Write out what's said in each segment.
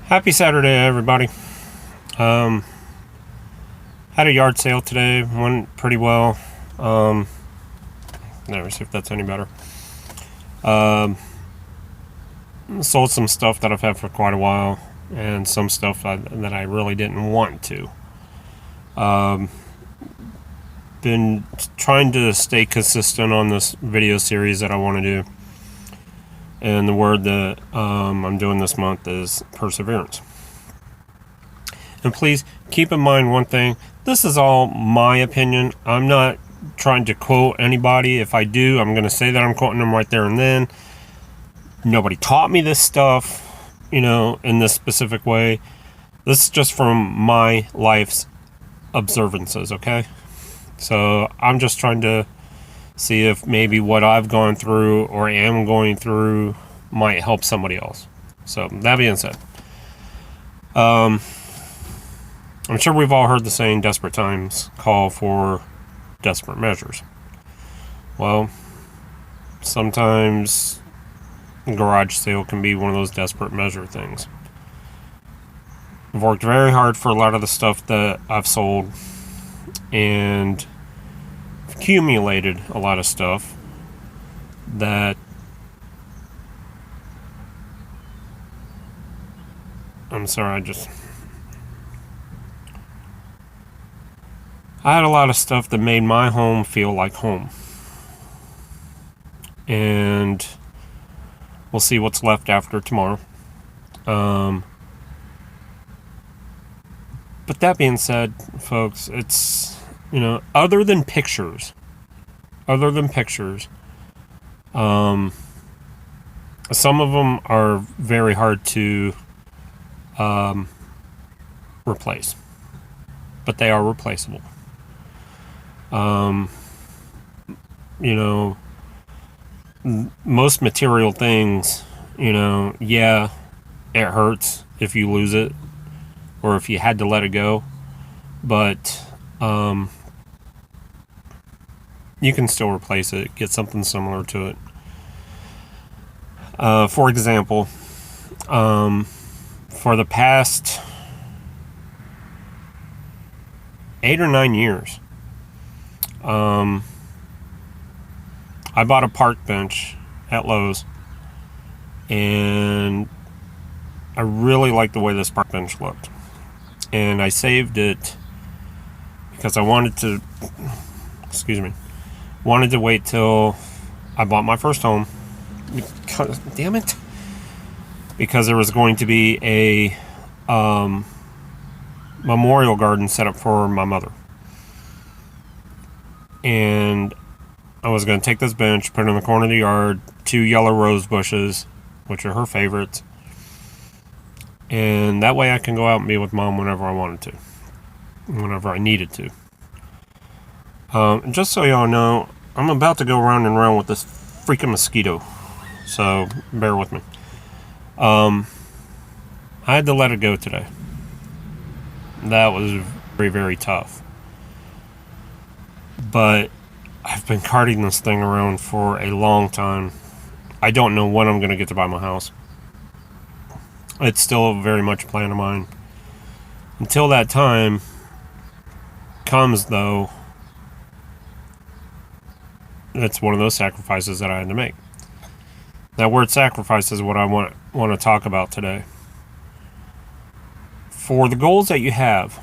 Happy Saturday, everybody. Um, Had a yard sale today. Went pretty well. Never see if that's any better. Um, Sold some stuff that I've had for quite a while, and some stuff that I really didn't want to. Um, been trying to stay consistent on this video series that I want to do, and the word that I'm doing this month is perseverance. And please keep in mind one thing. This is all my opinion. I'm not trying to quote anybody. If I do, I'm going to say that I'm quoting them right there and then. Nobody taught me this stuff, in this specific way. This is just from my life's observances, okay? So I'm just trying to see if maybe what I've gone through or am going through might help somebody else. So that being said, I'm sure we've all heard the saying, desperate times call for desperate measures. Well, sometimes a garage sale can be one of those desperate measure things. I've worked very hard for a lot of the stuff that I've sold and accumulated a lot of stuff that I had a lot of stuff that made my home feel like home. And we'll see what's left after tomorrow. But that being said, folks, it's, other than pictures, some of them are very hard to replace, but they are replaceable. Most material things, it hurts if you lose it or if you had to let it go, but you can still replace it, get something similar to it. For example, for the past 8 or 9 years, I bought a park bench at Lowe's, and I really liked the way this park bench looked. And I saved it because I wanted to wait till I bought my first home. Damn it. Because there was going to be a memorial garden set up for my mother. And I was going to take this bench, put it in the corner of the yard, 2 yellow rose bushes, which are her favorites. And that way I can go out and be with Mom whenever I wanted to, whenever I needed to. Just so y'all know, I'm about to go round and round with this freaking mosquito. So bear with me. I had to let it go today. That was very, very tough. But I've been carting this thing around for a long time. I don't know when I'm going to get to buy my house. It's still very much a plan of mine. Until that time comes, though, it's one of those sacrifices that I had to make. That word sacrifice is what I want to talk about today. For the goals that you have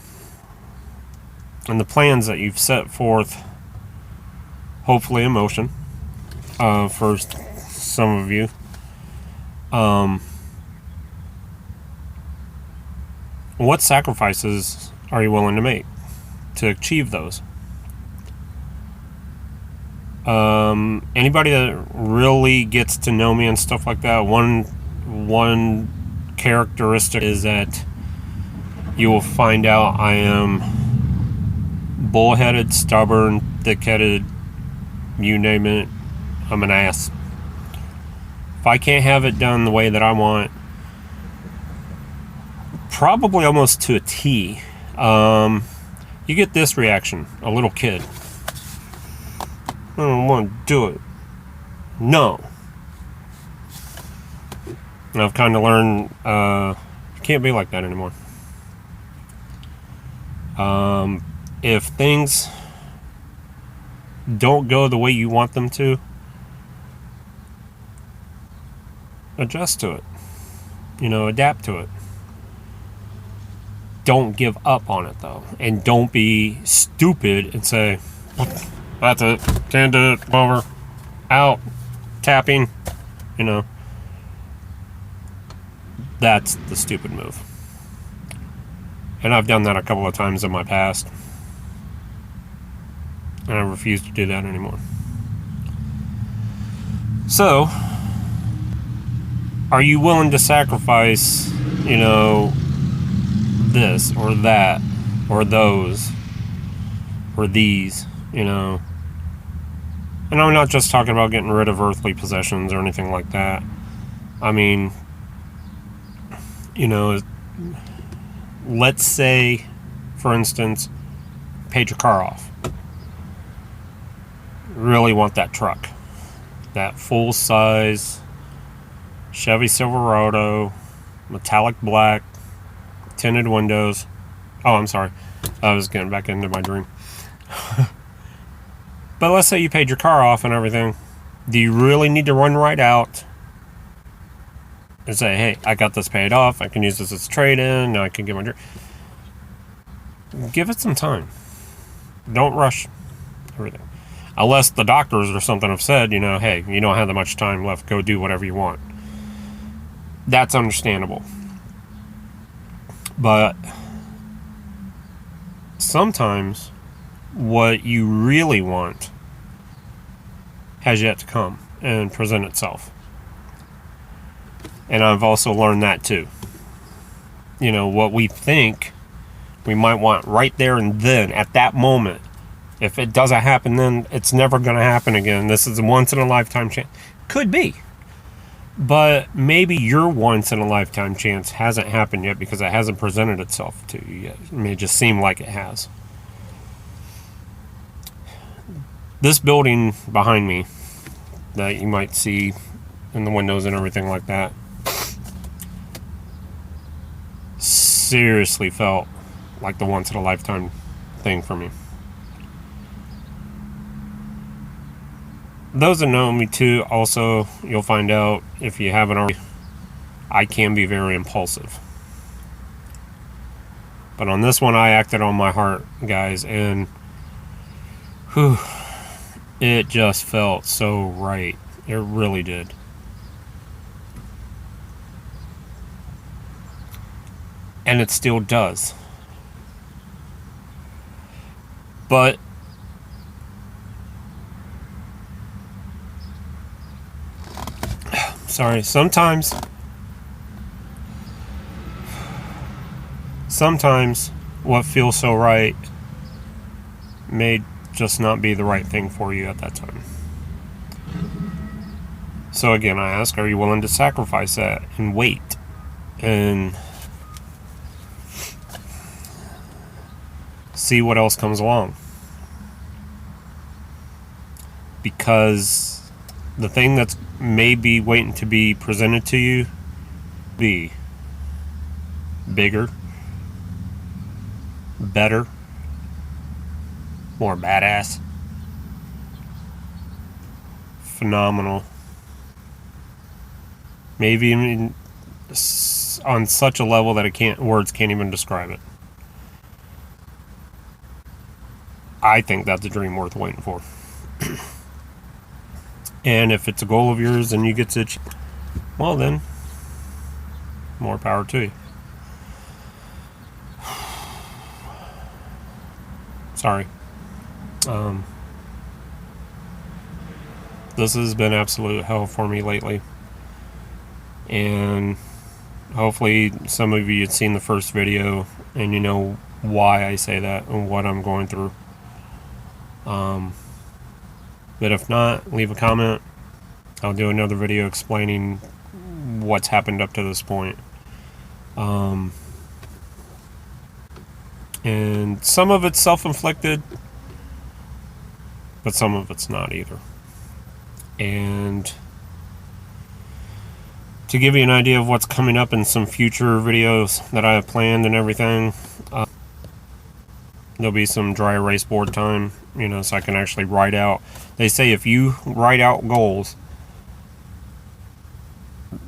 and the plans that you've set forth, hopefully in motion, for some of you, what sacrifices are you willing to make to achieve those? Anybody that really gets to know me and stuff like that, one characteristic is that you will find out I am bullheaded, stubborn, thick-headed, you name it, I'm an ass. If I can't have it done the way that I want, probably almost to a T, you get this reaction, a little kid. I don't want to do it. No. And I've kind of learned, Can't be like that anymore. If things don't go the way you want them to, adjust to it. Adapt to it. Don't give up on it, though. And don't be stupid and say, that's it, can't do it, over, out, tapping. That's the stupid move. And I've done that a couple of times in my past. And I refuse to do that anymore. So, are you willing to sacrifice, this or that or those or these, And I'm not just talking about getting rid of earthly possessions or anything like that. I mean, let's say, for instance, paid your car off. Really want that truck. That full-size Chevy Silverado, metallic black, tinted windows. Oh, I'm sorry. I was getting back into my dream. But let's say you paid your car off and everything. Do you really need to run right out and say, hey, I got this paid off, I can use this as trade-in, now I can get my dream? Give it some time. Don't rush everything. Unless the doctors or something have said, hey, you don't have that much time left, go do whatever you want. That's understandable. But sometimes what you really want has yet to come and present itself. And I've also learned that too. What we think we might want right there and then, at that moment, if it doesn't happen then, it's never going to happen again. This is a once-in-a-lifetime chance. Could be. But maybe your once-in-a-lifetime chance hasn't happened yet because it hasn't presented itself to you yet. It may just seem like it has. This building behind me that you might see in the windows and everything like that seriously felt like the once-in-a-lifetime thing for me. Those that know me too, also, you'll find out, if you haven't already, I can be very impulsive. But on this one, I acted on my heart, guys, and it just felt so right. It really did. And it still does. But sorry, sometimes what feels so right may just not be the right thing for you at that time. So again, I ask, are you willing to sacrifice that and wait and see what else comes along? Because the thing that's maybe waiting to be presented to you be bigger, better, more badass, phenomenal, maybe even on such a level that words can't even describe it. I think that's a dream worth waiting for. And if it's a goal of yours and you get to achieve, well then, more power to you. Sorry. This has been absolute hell for me lately. And hopefully some of you had seen the first video and you know why I say that and what I'm going through. But if not, leave a comment. I'll do another video explaining what's happened up to this point. And some of it's self-inflicted, but some of it's not either. And to give you an idea of what's coming up in some future videos that I have planned and everything, there'll be some dry erase board time, you know, so I can actually write out. They say if you write out goals,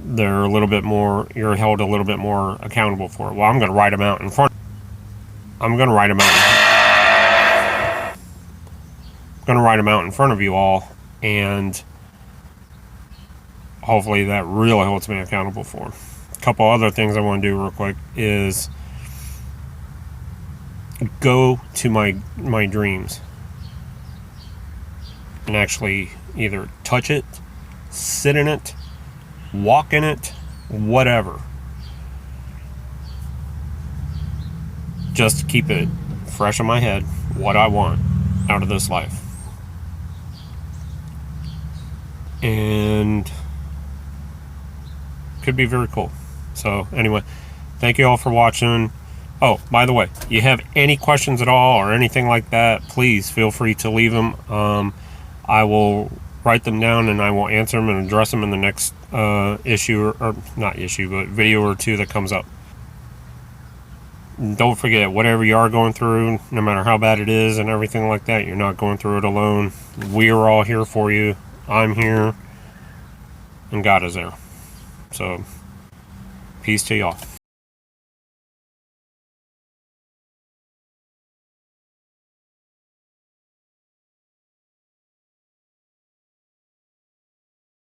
they're a little bit more, you're held a little bit more accountable for it. Well, I'm going to write them out in front. I'm going to write them out. I'm going to write them out in front of you all, and hopefully that really holds me accountable for. A couple other things I want to do real quick is go to my dreams and actually either touch it, sit in it, walk in it, whatever. Just to keep it fresh in my head what I want out of this life. And could be very cool. So anyway, thank you all for watching. Oh, by the way, you have any questions at all or anything like that, please feel free to leave them. I will write them down and I will answer them and address them in the next issue, or not issue, but video or two that comes up. Don't forget, whatever you are going through, no matter how bad it is and everything like that, you're not going through it alone. We are all here for you. I'm here, and God is there. So, peace to y'all.